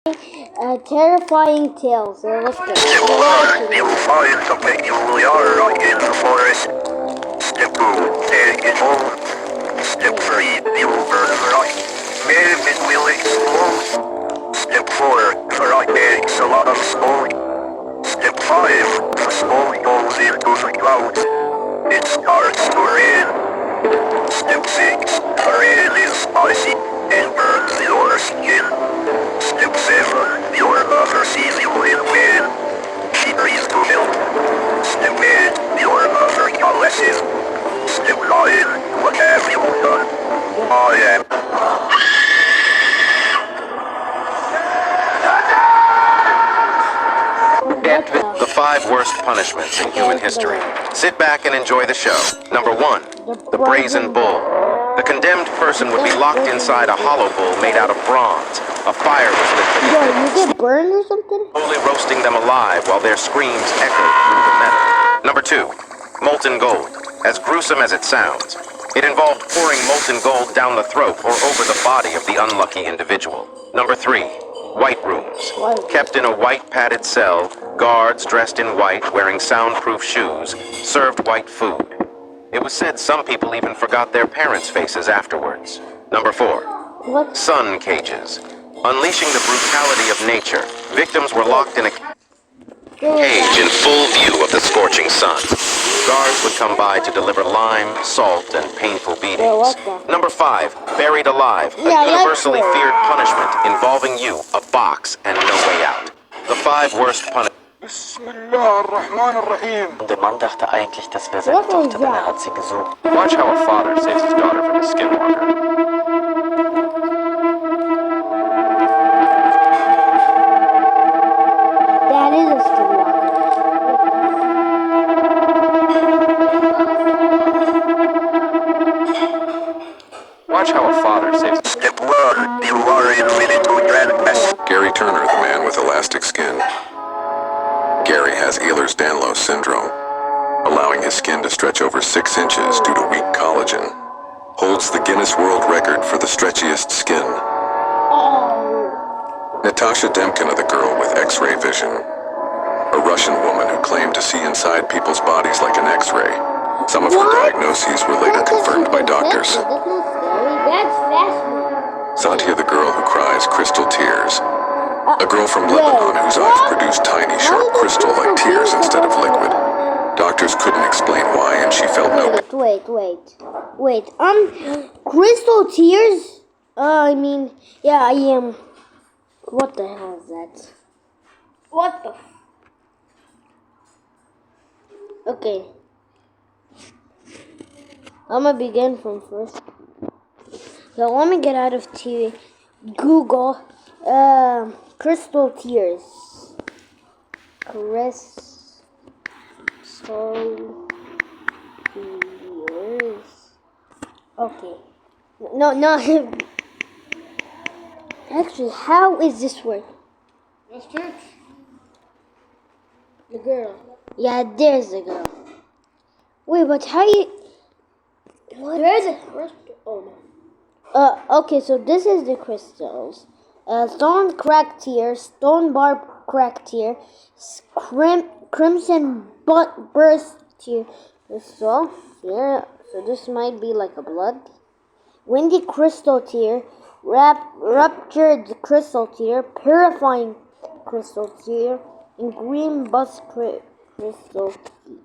Terrifying tales. Let's go. Step 1, you'll find a peculiar in the forest. Step 2, take it home. Step 3, you'll burn right. Maybe it will explode. Step 4, the right makes a lot of smoke. Step 5, the smoke goes into the clouds. It starts to rain. Step 6, the rain is spicy and burns your skin. Step 7, your mother sees you in pain. She breathes to help. Step 8, your mother caresses. Step 9, what have you done? I am. The 5 worst punishments in human history. Sit back and enjoy the show. Number 1, the brazen bull. The condemned person would be locked inside a hollow bull made out of bronze. A fire was lit for Yo, you get burned or something? slowly roasting them alive while their screams echoed through the metal. Number 2, molten gold. As gruesome as it sounds, it involved pouring molten gold down the throat or over the body of the unlucky individual. Number 3, white rooms. Kept in a white padded cell, guards dressed in white wearing soundproof shoes served white food. It was said some people even forgot their parents' faces afterwards. Number 4, What? sun cages. Unleashing the brutality of nature, victims were locked in a cage in full view of the scorching sun. Guards would come by to deliver lime, salt, and painful beatings. Number 5, buried alive, a universally feared punishment involving you, a box, and no way out. The 5 worst punishments. Der Mann dachte eigentlich, das wäre seine Tochter, denn er hat sie gesucht. Watch how a father saves his daughter from a skinwalker. That is a skinwalker. Watch how a father saves. Step 1, you are admitted to transgress. Gary Turner, the man with elastic skin. Gary has Ehlers-Danlos syndrome, allowing his skin to stretch over 6 inches due to weak collagen. Holds the Guinness World Record for the stretchiest skin. Natasha Demkina, the girl with X-ray vision. A Russian woman who claimed to see inside people's bodies like an X-ray. Some of her diagnoses were later confirmed by doctors. That's not scary. That's fascinating. Santia, the girl who cries crystal tears. A girl from Lebanon whose eyes produce tiny, sharp crystal-like tears instead of liquid. Doctors couldn't explain why, and she felt no pain. Wait. Crystal tears? I mean, yeah, I am. What the hell is that? What the? Okay. I'm gonna begin from first. So let me get out of TV. Google, crystal tears. Crystal tears. Okay. No. Actually, how is this work? Let's check. The girl. Yeah, there's the girl. Wait, but how you? What? There's a crystal. Oh no. Okay, so this is the crystals. Stone crack tear, stone barb crack tear, crimson burst tear. So, yeah, so this might be like a blood. Windy crystal tear, ruptured crystal tear, purifying crystal tear, and green bus crystal tear.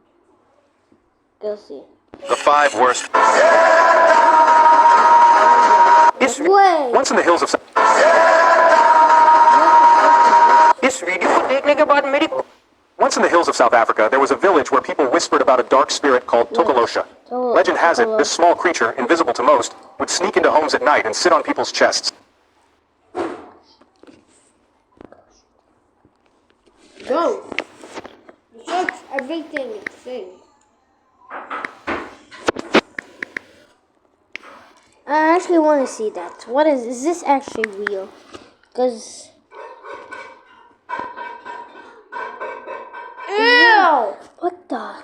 Go see. The 5 worst. Wait. Once in the hills of. Once in the hills of South Africa, there was a village where people whispered about a dark spirit called Tokolosha. Legend has it, this small creature, invisible to most, would sneak into homes at night and sit on people's chests. Go. Search everything it says. I actually want to see that. What is this actually real? Because. Ew! What the?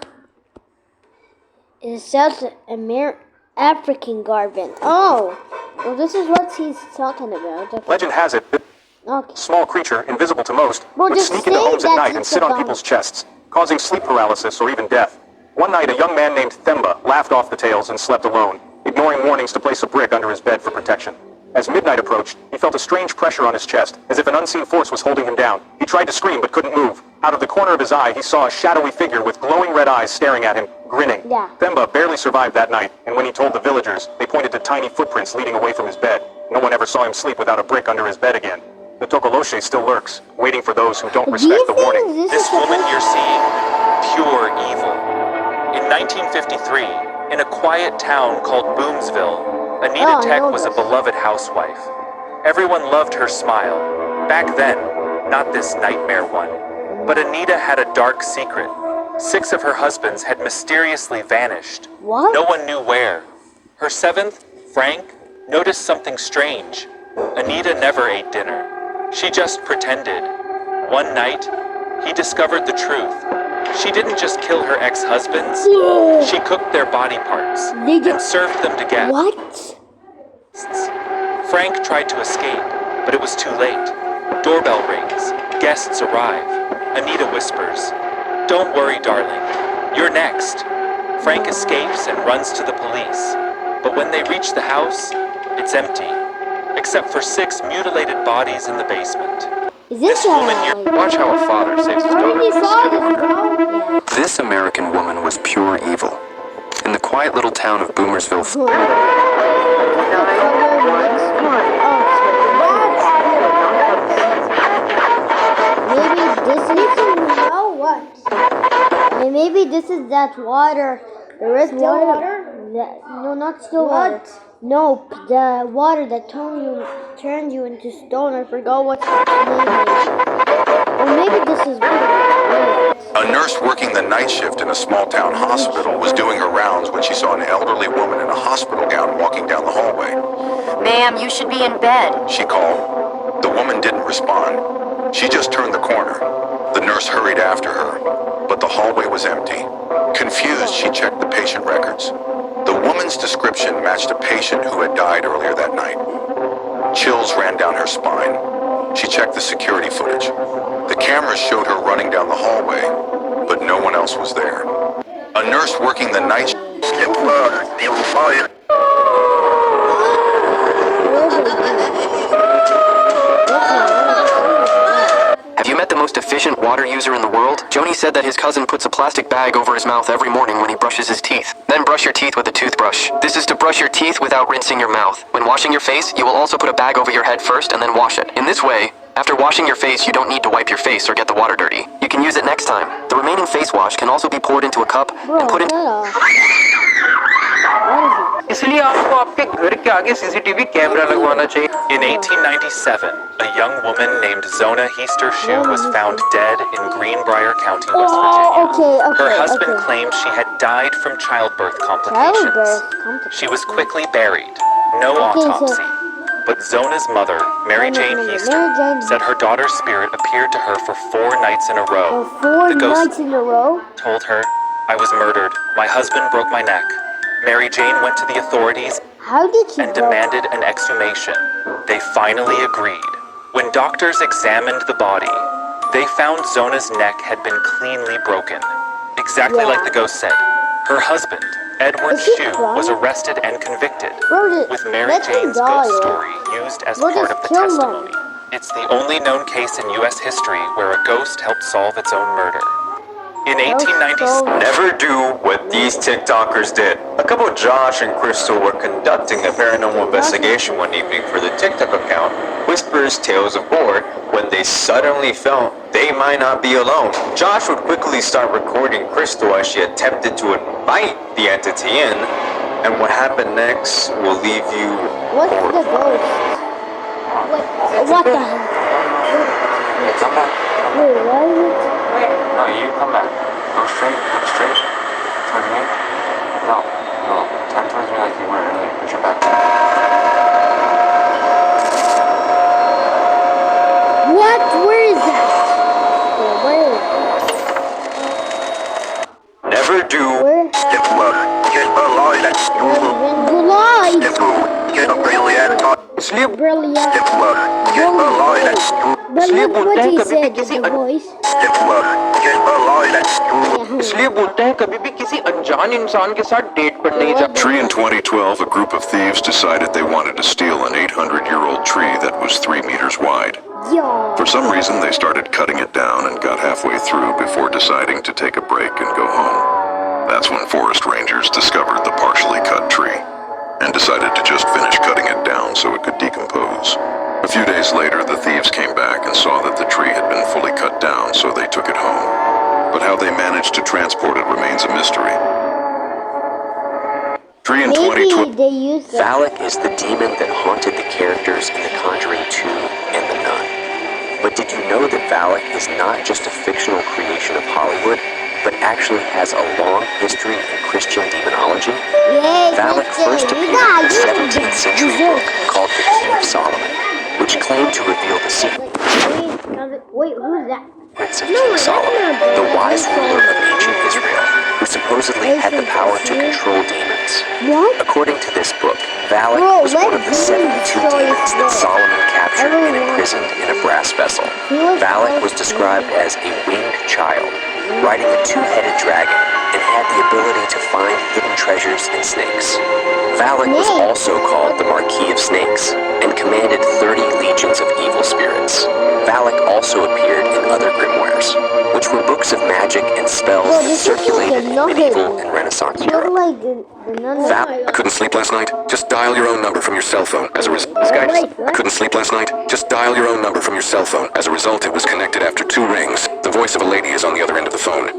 It's South African garden. Oh! Well, this is what he's talking about. Okay. Legend has it. Okay. Small creature, invisible to most, Well, would just sneak into say homes at that night and it's sit on about- people's chests, causing sleep paralysis or even death. One night, a young man named Themba laughed off the tales and slept alone, ignoring warnings to place a brick under his bed for protection. As midnight approached, he felt a strange pressure on his chest, as if an unseen force was holding him down. He tried to scream but couldn't move. Out of the corner of his eye, he saw a shadowy figure with glowing red eyes staring at him, grinning. Yeah. Themba barely survived that night, and when he told the villagers, they pointed to tiny footprints leading away from his bed. No one ever saw him sleep without a brick under his bed again. The Tokoloshe still lurks, waiting for those who don't Do you respect the think warning. this This is woman supposed- you're seeing, pure evil. In 1953, in a quiet town called Boomsville, Anita Oh, I Tech know was a this. beloved housewife. Everyone loved her smile. Back then, not this nightmare one. But Anita had a dark secret. 6 of her husbands had mysteriously vanished. What? No one knew where. Her 7th, Frank, noticed something strange. Anita never ate dinner. She just pretended. One night, he discovered the truth. She didn't just kill her ex-husbands. She cooked their body parts They and just- served them to guests. What? Frank tried to escape, but it was too late. Doorbell rings. Guests arrive. Anita whispers, "Don't worry, darling. You're next." Frank escapes and runs to the police. But when they reach the house, it's empty, except for 6 mutilated bodies in the basement. Is this This woman a... you're- Watch how a father saves his I daughter. already saw this, bro. Yeah. This American woman was pure evil. In the quiet little town of Boomersville, Maybe this is that water. There is Still water. water? No, not still water. What? No, the water that turns you into stone. I forgot what its name is. Or maybe this is. a nurse working the night shift in a small town hospital was doing her rounds when she saw an elderly woman in a hospital gown walking down the hallway. Ma'am, you should be in bed. She called. The woman didn't respond. She just turned the corner. The nurse hurried after her, but the hallway was empty. Confused, she checked the patient records. The woman's description matched a patient who had died earlier that night. Chills ran down her spine. She checked the security footage. The cameras showed her running down the hallway, but no one else was there. A nurse working the night shift. Step further, feel fire. Have you met the most efficient water user in the world? Joni said that his cousin puts a plastic bag over his mouth every morning when he brushes his teeth. Then brush your teeth with a toothbrush. This is to brush your teeth without rinsing your mouth. When washing your face, you will also put a bag over your head first and then wash it. In this way, after washing your face, you don't need to wipe your face or get the water dirty. You can use it next time. The remaining face wash can also be poured into a cup and put in... इसलिए आपको आपके घर के आगे CCTV camera लगवाना चाहिए. In 1897, a young woman named Zona Heaster-Shue was found dead in Greenbrier County, West Virginia. Okay. Her husband claimed she had died from childbirth complications. She was quickly buried. No Okay, so- autopsy. But Zona's mother, Mary Jane Heaster, Mary Jane- said her daughter's spirit appeared to her for 4 nights in a For row. 4 The ghost nights in a row. told her, "I was murdered. My husband broke my neck." Mary Jane went to the authorities How did she and go? demanded an exhumation. They finally agreed. When doctors examined the body, they found Zona's neck had been cleanly broken. Exactly Yeah. like the ghost said. Her husband, Edward Is she Shue, crying? was arrested and convicted, Bro, with Mary let him Jane's die, ghost or- story used as Bro, part just of the kill them. testimony. It's the only known case in U.S. history where a ghost helped solve its own murder. In 1896, Never do what these TikTokers did. A couple, Josh and Crystal, were conducting a paranormal investigation one evening for the TikTok account Whispers Tales of Gore when they suddenly felt they might not be alone. Josh would quickly start recording Crystal as she attempted to invite the entity in, and what happened next will leave you What's the horrified. ghost? What the hell? Yeah, come back. Wait, what is it? No, you come back. Go straight towards me. No, turn towards me like you were earlier. Put your back. What? Where is that? Where? Never do. Where? Step further, get a line that's July. Step 2, get a brilliant. Sleep. Brilliant. Step further, get a line that's इसलिए Look बोलते what हैं he कभी भी said, किसी the voice. Step 1. Get a line at school. इसलिए बोलते हैं कभी भी किसी अनजान इंसान के साथ डेट पर नहीं जा Tree in 2012, a group of thieves decided they wanted to steal an 800-year-old tree that was 3 meters wide. Yeah. For some reason, they started cutting it down and got halfway through before deciding to take a break and go home. That's when forest rangers discovered the partially cut tree and decided to just finish cutting it down so it could decompose. A few days later, the thieves came back and saw that the tree had been fully cut down, so they took it home. But how they managed to transport it remains a mystery. Tree in Maybe 2012. they use that. Valak is the demon that haunted the characters in The Conjuring 2 and The Nun. But did you know that Valak is not just a fictional creation of Hollywood, but actually has a long history in Christian demonology? Yay, Valak first appeared in a 17th century book called The Key of Solomon, which claimed to reveal the secrets Wait, who's that? of King Solomon, the wise ruler of ancient Israel, who supposedly had the power to control demons. What? According to this book, Valak Bro, was one of the let's 72 destroy demons that this. Solomon captured and Everyone. imprisoned in a brass vessel. was Valak was also- described as a winged child, riding a two-headed dragon, and had the ability to find hidden treasures in snakes. Valak was Snake. also called the Marquis of Snakes, and commanded 30 legions of evil spirits. Valak also appeared in other grimoires, which were books of magic and spells Bro, that this is like circulated in another medieval book. and Renaissance Look Europe. like the nun. I couldn't sleep last night? Just dial your own number from your cell phone. As a result, this guy just... I couldn't sleep last night? Just dial your own number from your cell phone. As a result, it was connected after 2 rings. The voice of a lady is on the other end of the phone.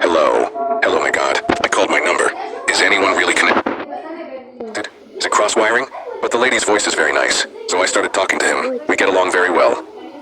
Hello? Hello, my God. I called my number. Is anyone really connected? Is it cross-wiring? But the lady's voice is very nice, so I started talking to him. We get along very well.